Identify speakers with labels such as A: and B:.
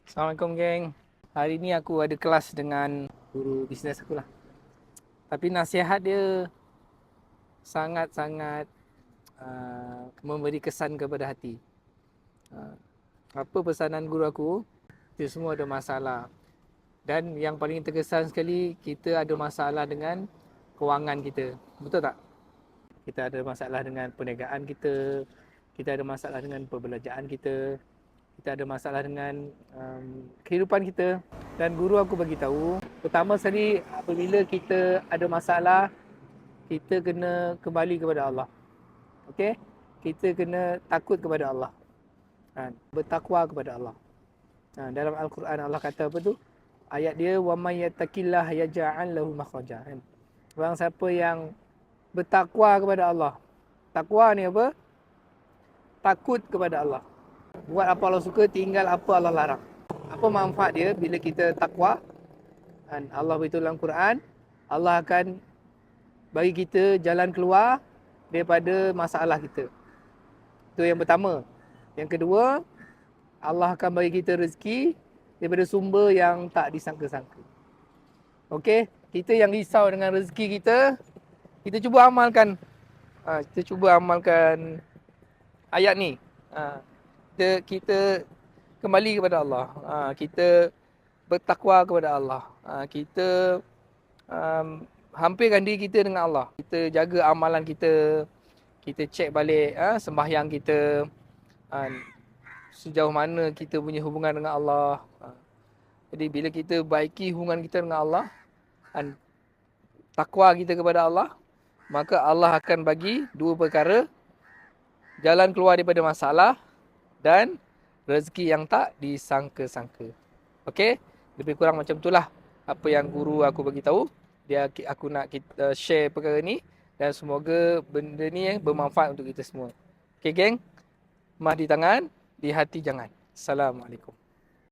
A: Assalamualaikum geng. Hari ni aku ada kelas dengan guru bisnes aku lah. Tapi nasihat dia sangat-sangat memberi kesan kepada hati. Uh, Apa pesanan guru aku? Kita semua ada masalah. Dan yang paling terkesan sekali, kita ada masalah dengan kewangan kita. Betul tak? Kita ada masalah dengan perniagaan kita ada masalah dengan perbelanjaan kita ada masalah dengan kehidupan kita. Dan guru aku bagi tahu, pertama sekali apabila kita ada masalah, kita kena kembali kepada Allah. Okey? Kita kena takut kepada Allah. Bertakwa kepada Allah. Dalam Al-Quran Allah kata apa tu? Ayat dia, wa may yattaqillah yaj'al lahu makhraja. Orang siapa yang bertakwa kepada Allah. Takwa ni apa? Takut kepada Allah. Buat apa Allah suka, tinggal apa Allah larang. Apa manfaat dia bila kita takwa? Dan Allah beritahu dalam Quran, Allah akan bagi kita jalan keluar daripada masalah kita. Itu yang pertama. Yang kedua, Allah akan bagi kita rezeki daripada sumber yang tak disangka-sangka. Okey, kita yang risau dengan rezeki kita cuba amalkan. Kita cuba amalkan ayat ni. Kita kembali kepada Allah. Kita bertakwa kepada Allah. Kita hampirkan diri kita dengan Allah. Kita jaga amalan kita. Kita cek balik sembahyang kita. Sejauh mana kita punya hubungan dengan Allah. Jadi bila kita baiki hubungan kita dengan Allah, takwa kita kepada Allah, maka Allah akan bagi dua perkara. Jalan keluar daripada masalah dan rezeki yang tak disangka-sangka. Okey? Lebih kurang macam itulah apa yang guru aku bagi tahu. Aku nak kita share perkara ni dan semoga benda ni bermanfaat untuk kita semua. Okey geng? Mah di tangan, di hati jangan. Assalamualaikum.